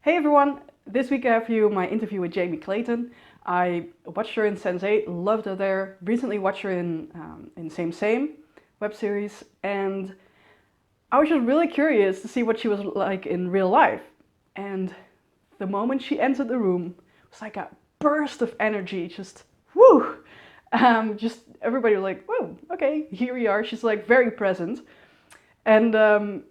Hey everyone, this week I have for you my interview with Jamie Clayton. I watched her in Sense8, loved her there. Recently watched her in Sense8 web series, and I was just really curious to see what she was like in real life. And the moment she entered the room, it was like a burst of energy, just woo! Just everybody was like, whoa, okay, here we are. She's like very present. And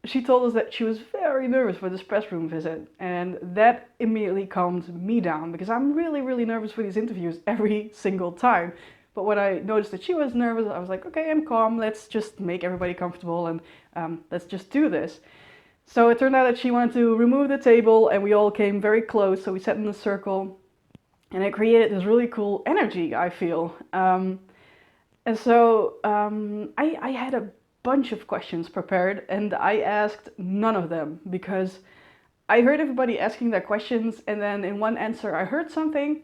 she told us that she was very nervous for this press room visit, and that immediately calmed me down because I'm really, really nervous for these interviews every single time. But when I noticed that she was nervous, I was like, okay, I'm calm. Let's just make everybody comfortable and let's just do this. So it turned out that she wanted to remove the table, and we all came very close. So we sat in a circle, and it created this really cool energy, I feel. I had a bunch of questions prepared, and I asked none of them because I heard everybody asking their questions, and then in one answer I heard something,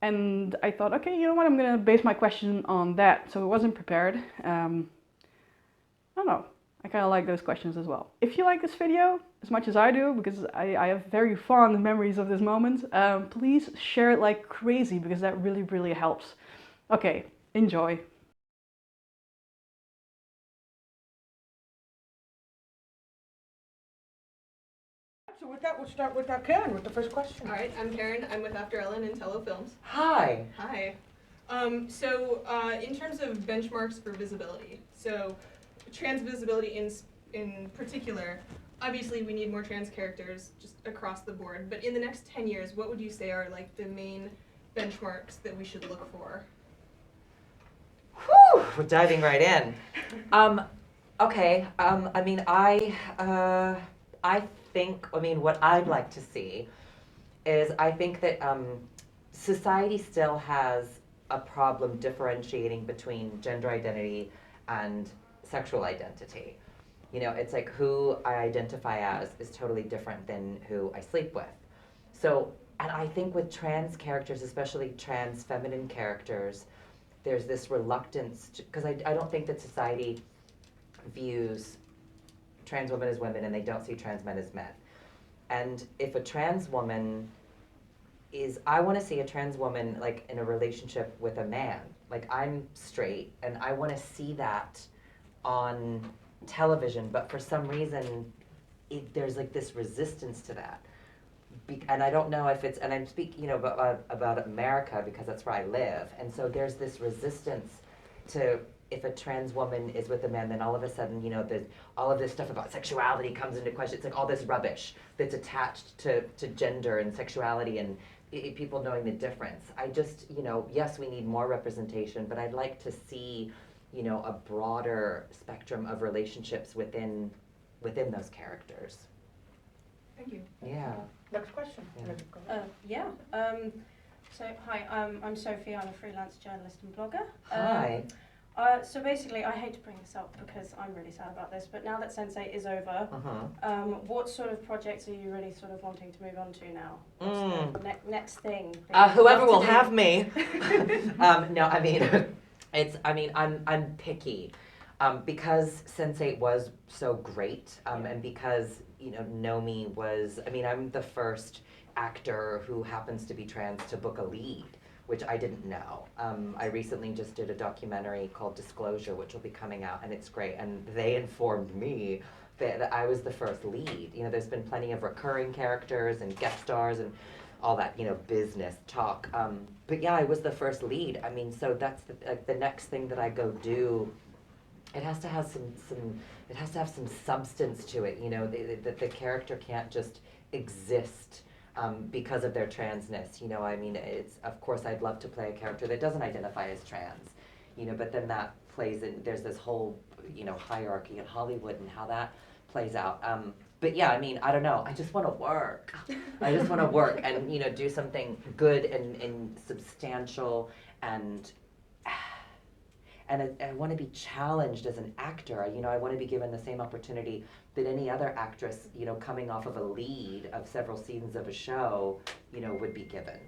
and I thought, okay, you know what, I'm gonna base my question on that. So it wasn't prepared. I don't know. I kind of like those questions as well. If you like this video as much as I do, because I have very fond memories of this moment, please share it like crazy because that really, really helps. Okay, enjoy. So with that, we'll start with Karen with the first question. All right, I'm Karen. I'm with After Ellen and Tello Films. Hi. Hi. In terms of benchmarks for visibility, so trans visibility in particular, obviously we need more trans characters just across the board. But in the next 10 years, what would you say are like the main benchmarks that we should look for? Whew, we're diving right in. Okay. What I'd like to see is I think that society still has a problem differentiating between gender identity and sexual identity. You know, it's like who I identify as is totally different than who I sleep with. So, and I think with trans characters, especially trans feminine characters, there's this reluctance, because I don't think that society views trans women as women and they don't see trans men as men. And if a trans woman I want to see a trans woman like in a relationship with a man. Like I'm straight and I want to see that on television, but for some reason there's like this resistance to that. And I don't know if it's, and I'm speaking, about America because that's where I live. And so there's this resistance to if a trans woman is with a man, then all of a sudden, all of this stuff about sexuality comes into question. It's like all this rubbish that's attached to gender and sexuality and people knowing the difference. I just, yes, we need more representation, but I'd like to see, a broader spectrum of relationships within those characters. Thank you. Yeah. Next question. Hi, I'm Sophie. I'm a freelance journalist and blogger. Hi. So basically, I hate to bring this up because I'm really sad about this, but now that Sense8 is over, what sort of projects are you really sort of wanting to move on to now? What's the next thing? Whoever will have me. No, I mean, I'm picky. Because Sense8 was so great, and because, Nomi was, I'm the first actor who happens to be trans to book a lead, which I didn't know. I recently just did a documentary called Disclosure, which will be coming out, and it's great. And they informed me that I was the first lead. There's been plenty of recurring characters and guest stars and all that, business talk. But yeah, I was the first lead. So that's the next thing that I go do. It has to have some substance to it. The character can't just exist because of their transness. It's, of course, I'd love to play a character that doesn't identify as trans, but then that plays in, there's this whole, hierarchy in Hollywood and how that plays out. But yeah, I don't know. I just want to work. I just want to work and, do something good and substantial and I want to be challenged as an actor. I want to be given the same opportunity that any other actress, coming off of a lead of several seasons of a show, would be given.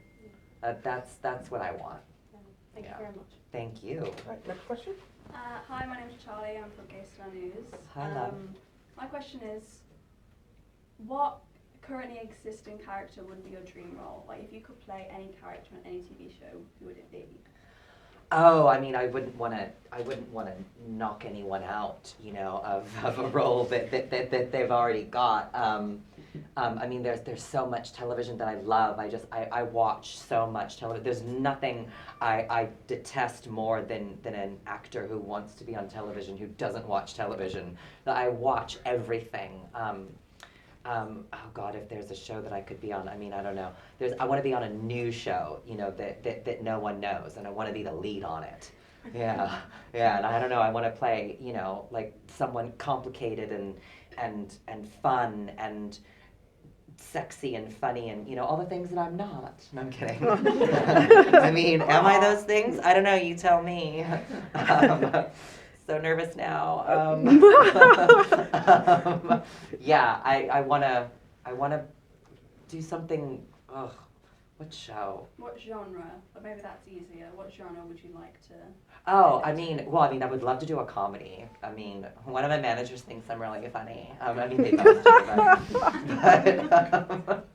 That's what I want. Thank you very much. Thank you. All right, next question. Hi, my name's Charlie. I'm from Gay Star News. Hello. My question is, what currently existing character would be your dream role? Like, if you could play any character on any TV show, who would it be? Oh, I mean, I wouldn't want to knock anyone out, you know, of a role that they've already got. I mean, there's so much television that I love. I watch so much television. There's nothing I detest more than an actor who wants to be on television who doesn't watch television. I watch everything. Oh God, if there's a show that I could be on, I mean, I don't know. I want to be on a new show, you know, that no one knows, and I want to be the lead on it. Yeah, yeah, and I don't know. I want to play, you know, like someone complicated and fun and sexy and funny and, you know, all the things that I'm not. No, I'm kidding. I mean, am I those things? I don't know. You tell me. So nervous now. Yeah, I wanna do something. Ugh, what show? What genre? Or maybe that's easier. What genre would you like to? Oh, I mean, I would love to do a comedy. I mean, one of my managers thinks I'm really funny. I mean, they both do, but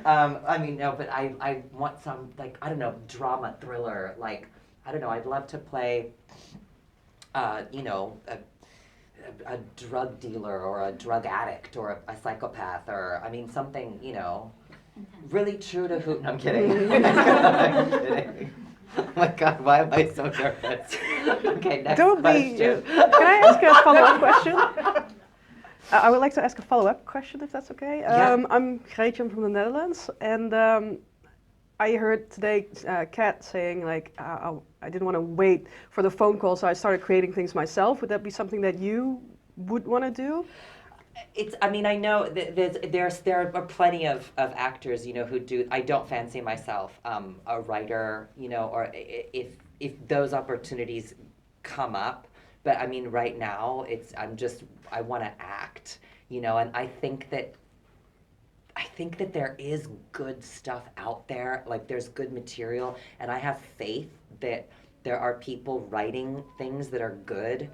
I mean, no, but I want some, like, I don't know, drama, thriller, like, I don't know, I'd love to play, you know, a drug dealer or a drug addict or a psychopath or, I mean, something, you know, really true to who, no, I'm kidding. I'm kidding. Oh my God, why am I so nervous? Okay, next question. Can I ask a follow-up question? I would like to ask a follow-up question, if that's okay. Yeah. I'm Clayton from the Netherlands, and I heard today Kat saying, like, I didn't want to wait for the phone call, so I started creating things myself. Would that be something that you would want to do? I mean, I know there are plenty of actors, you know, who do. I don't fancy myself a writer, you know, or if those opportunities come up. But I mean, right now, I want to act, you know, and I think that there is good stuff out there. Like, there's good material, and I have faith that there are people writing things that are good.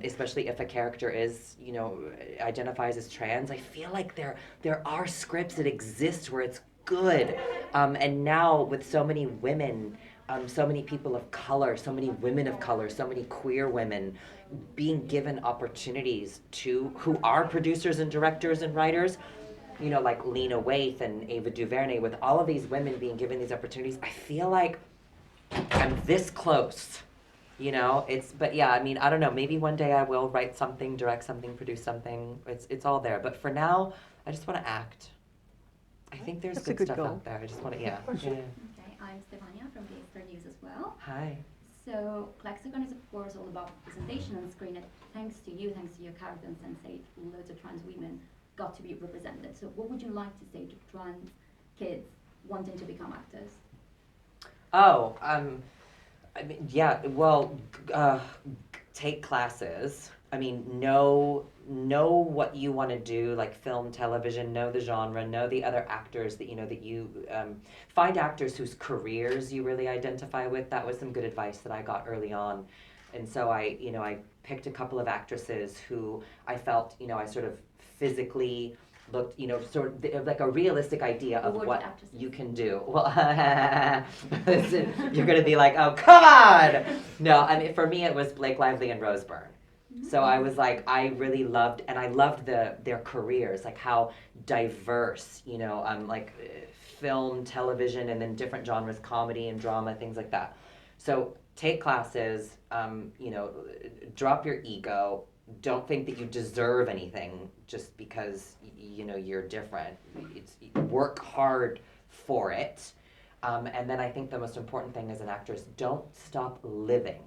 Especially if a character is, you know, identifies as trans. I feel like there are scripts that exist where it's good. And now with so many women, so many people of color, so many women of color, so many queer women being given opportunities who are producers and directors and writers, you know, like Lena Waithe and Ava DuVernay, with all of these women being given these opportunities, I feel like I'm this close. You know, but yeah, I mean, I don't know, maybe one day I will write something, direct something, produce something. It's all there. But for now, I just want to act. I think there's good stuff out there. I just want to, yeah. Okay, I'm Stefania from Gay News as well. Hi. So, ClexaCon is of course all about representation on screen, and thanks to you, thanks to your character and Sense8, loads of trans women got to be represented. So what would you like to say to trans kids wanting to become actors? Oh, I mean, yeah, well, take classes. I mean, know what you want to do, like film, television, know the genre, know the other actors that you find actors whose careers you really identify with. That was some good advice that I got early on. And so I picked a couple of actresses who I felt, you know, I sort of physically looked, you know, sort of like a realistic idea of what you can do. Well, you're going to be like, oh, come on! No, I mean, for me, it was Blake Lively and Rose Byrne. So I was like, I really loved, and I loved their careers, like how diverse, you know, like film, television, and then different genres, comedy and drama, things like that. So take classes, you know, drop your ego. Don't think that you deserve anything just because, you know, you're different. Work hard for it. And then I think the most important thing as an actor is don't stop living,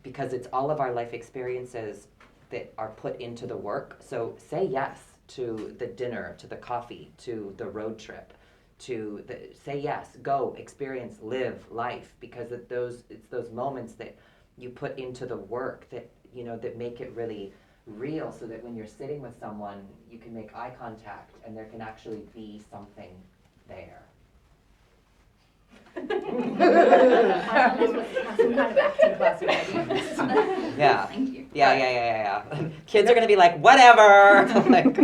because it's all of our life experiences that are put into the work. So say yes to the dinner, to the coffee, to the road trip, say yes, go, experience, live life, because it's those moments that you put into the work that, you know, that make it really real, so that when you're sitting with someone, you can make eye contact and there can actually be something there. I thought this was some kind of acting class already. Yeah. Thank you. Yeah. Kids are gonna be like, whatever. I'm like,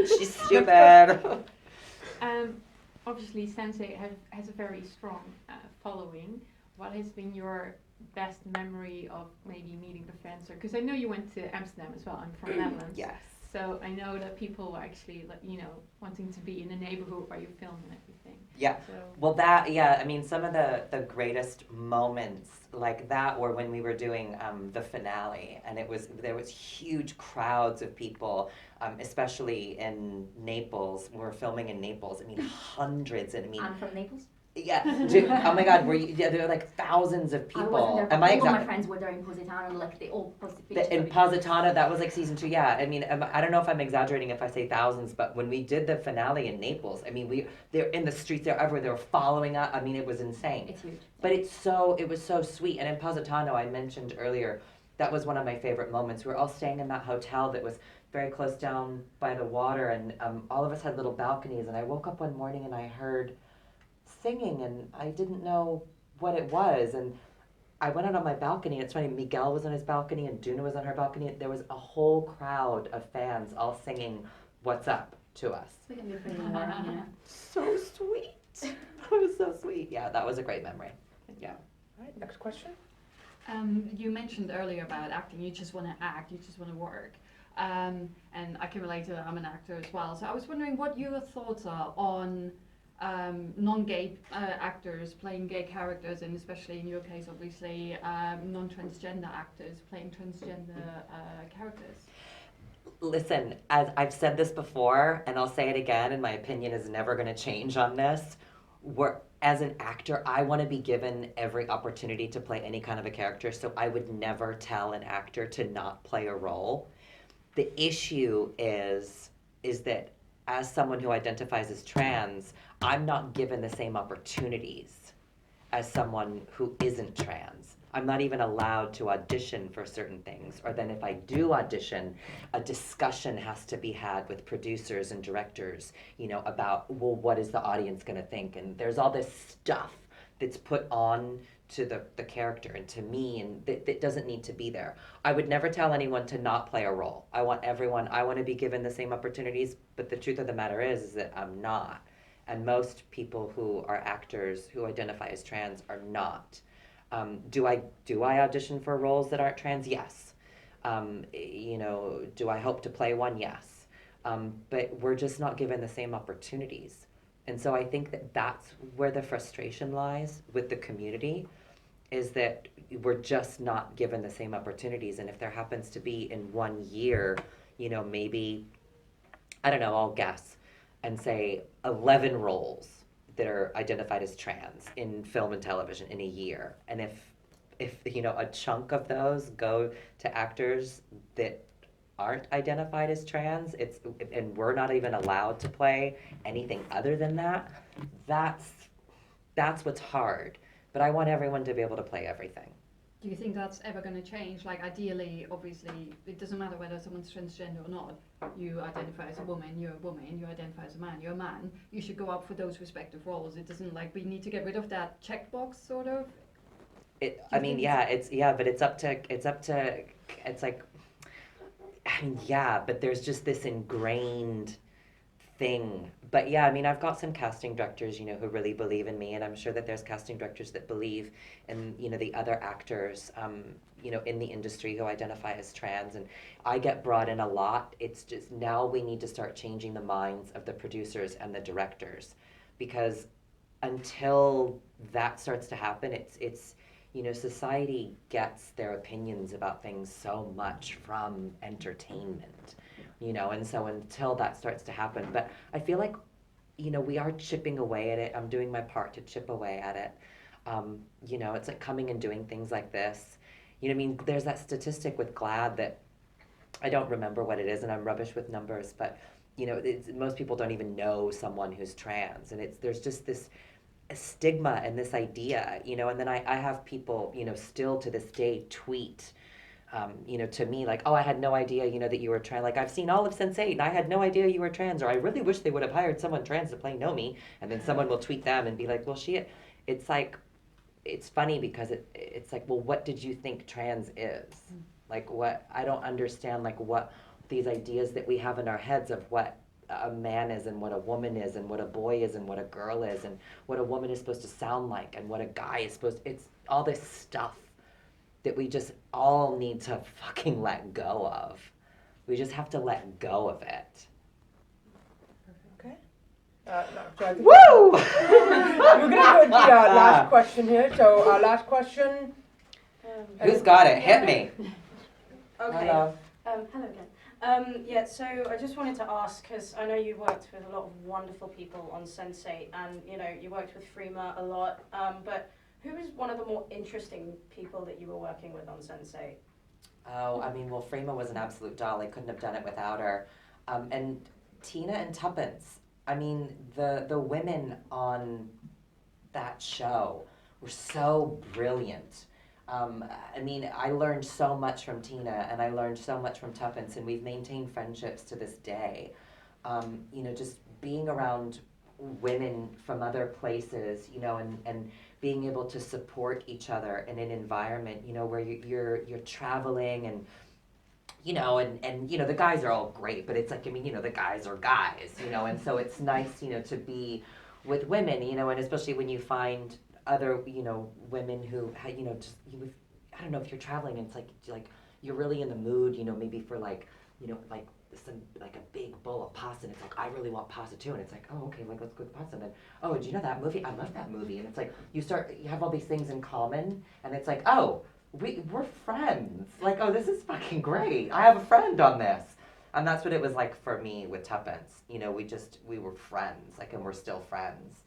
she's stupid. Obviously, Sense8 has a very strong following. What has been your best memory of maybe meeting the fans? Because I know you went to Amsterdam as well. I'm from Netherlands. Yes. So I know that people were actually, like, you know, wanting to be in the neighborhood where you film and everything. Yeah. So. Well, that, yeah, I mean, some of the greatest moments like that were when we were doing the finale, and there was huge crowds of people, especially in Naples. We were filming in Naples. I mean, hundreds, and I mean. I'm from Naples. Yeah. Oh my God. There were like thousands of people. I wasn't there, but Am I all of my exactly? friends were there in Positano, and like they all posted pictures. In Positano, that was like season 2. Yeah, I mean, I don't know if I'm exaggerating if I say thousands, but when we did the finale in Naples, I mean, they're in the streets, they're everywhere, they were following us. I mean, it was insane. It's huge. But it was so sweet. And in Positano, I mentioned earlier, that was one of my favorite moments. We were all staying in that hotel that was very close down by the water, and all of us had little balconies. And I woke up one morning and I heard singing, and I didn't know what it was. And I went out on my balcony. It's funny, Miguel was on his balcony and Duna was on her balcony. There was a whole crowd of fans all singing "What's Up" to us. We can be pretty warm, you know. So sweet. That was so sweet. Yeah, that was a great memory. Yeah. All right, next question. You mentioned earlier about acting. You just want to act. You just want to work. And I can relate to that. I'm an actor as well. So I was wondering what your thoughts are on non-gay actors playing gay characters, and especially in your case, obviously, non-transgender actors playing transgender characters. Listen, as I've said this before, and I'll say it again, and my opinion is never going to change on this. As an actor, I want to be given every opportunity to play any kind of a character, so I would never tell an actor to not play a role. The issue is that as someone who identifies as trans, I'm not given the same opportunities as someone who isn't trans. I'm not even allowed to audition for certain things. Or then if I do audition, a discussion has to be had with producers and directors, you know, about, well, what is the audience gonna think? And there's all this stuff that's put on to the character and to me, and that doesn't need to be there. I would never tell anyone to not play a role. I want to be given the same opportunities, but the truth of the matter is that I'm not. And most people who are actors who identify as trans are not. Do I audition for roles that aren't trans? Yes. You know, do I hope to play one? Yes. But we're just not given the same opportunities. And so I think that's where the frustration lies with the community, is that we're just not given the same opportunities. And if there happens to be in 1 year, you know, maybe, I don't know, I'll guess, and say 11 roles that are identified as trans in film and television in a year. And if you know, a chunk of those go to actors that aren't identified as trans, and we're not even allowed to play anything other than that, that's what's hard. But I want everyone to be able to play everything. Do you think that's ever going to change? Like, ideally, obviously, it doesn't matter whether someone's transgender or not. You identify as a woman, you're a woman. You identify as a man, you're a man. You should go up for those respective roles. It doesn't, like, we need to get rid of that checkbox, sort of. I mean, yeah, but it's like, I mean, yeah, but there's just this ingrained thing. But yeah, I mean, I've got some casting directors, you know, who really believe in me, and I'm sure that there's casting directors that believe in, you know, the other actors, you know, in the industry who identify as trans, and I get brought in a lot. It's just now we need to start changing the minds of the producers and the directors, because until that starts to happen, it's you know, society gets their opinions about things so much from entertainment, you know, and so until that starts to happen, but I feel like, you know, we are chipping away at it. I'm doing my part to chip away at it. You know, it's like coming and doing things like this. You know, I mean, there's that statistic with GLAAD that I don't remember what it is, and I'm rubbish with numbers, but, you know, most people don't even know someone who's trans, and there's just this stigma and this idea, you know, and then I have people, you know, still to this day tweet, you know, to me like, oh, I had no idea, you know, that you were trans. Like, I've seen all of Sense8 and I had no idea you were trans, or I really wish they would have hired someone trans to play Nomi. And then someone will tweet them and be like, well, it's like, it's funny because it's like, well, what did you think trans is? Like, what, I don't understand, like, what these ideas that we have in our heads of what a man is and what a woman is and what a boy is and what a girl is and what a woman is supposed to sound like and what a guy is supposed to, it's all this stuff that we just all need to fucking let go of. We just have to let go of it. Okay. No, so I think Woo! we're gonna go to the last question here. So our last question. Who's got it? Hit me. Okay. Hello. Hello again. Yeah, so I just wanted to ask, because I know you worked with a lot of wonderful people on Sense8, and you know you worked with Freema a lot. But who is one of the more interesting people that you were working with on Sense8? Oh, I mean, well, Freema was an absolute doll. I couldn't have done it without her. And Tina and Tuppence. I mean, the women on that show were so brilliant. I mean, I learned so much from Tina and I learned so much from Tuppence, and we've maintained friendships to this day. You know, just being around women from other places, you know, and being able to support each other in an environment, you know, where you're traveling and, you know, and you know, the guys are all great, but it's like, I mean, you know, the guys are guys, you know, and so it's nice, you know, to be with women, you know, and especially when you find other, you know, women who, you know, just, I don't know, if you're traveling and it's like you're really in the mood, you know, maybe for like, you know, like a big bowl of pasta, and it's like, I really want pasta too, and it's like, oh, okay, like let's go to pasta, and then, oh, do you know that movie? I love that movie, and it's like, you have all these things in common, and it's like, oh, we're friends, like, oh, this is fucking great, I have a friend on this. And that's what it was like for me with Tuppence, you know, we were friends, like, and we're still friends.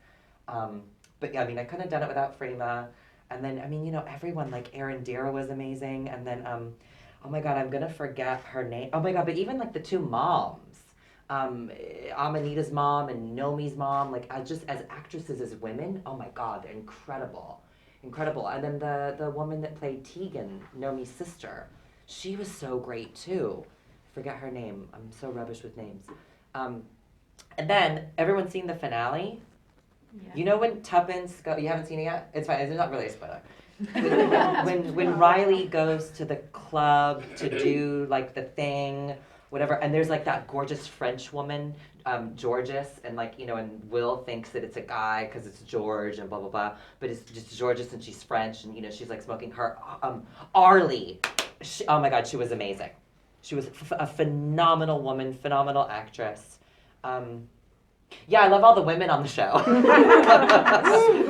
But yeah, I mean, I couldn't have done it without Freema. And then, I mean, you know, everyone, like Erin Dira was amazing. And then, oh my God, I'm gonna forget her name. Oh my God, but even like the two moms, Amanita's mom and Nomi's mom, like just as actresses, as women, oh my God, they're incredible. Incredible. And then the woman that played Tegan, Nomi's sister, she was so great too. Forget her name. I'm so rubbish with names. And then, everyone's seen the finale? Yeah. You know when Tuppence you haven't seen it yet? It's fine, it's not really a spoiler. when Riley goes to the club to do like the thing, whatever, and there's like that gorgeous French woman, Georges, and like, you know, and Will thinks that it's a guy because it's George and blah, blah, blah, but it's just Georges and she's French, and you know, she's like smoking her, Arlie, oh my God, she was amazing. She was a phenomenal woman, phenomenal actress. Yeah, I love all the women on the show.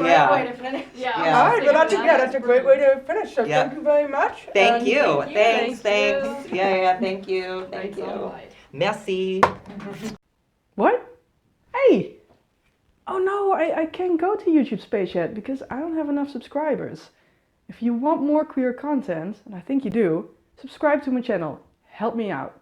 Yeah. Way to finish. Yeah. All right, well, that's a great way to finish. So Yeah. thank you very much. Thank And you. Thank Thanks. you. Yeah, thank you. Thank Thanks you. all right. Merci. What? Hey! Oh no, I can't go to YouTube's page yet because I don't have enough subscribers. If you want more queer content, and I think you do, subscribe to my channel. Help me out.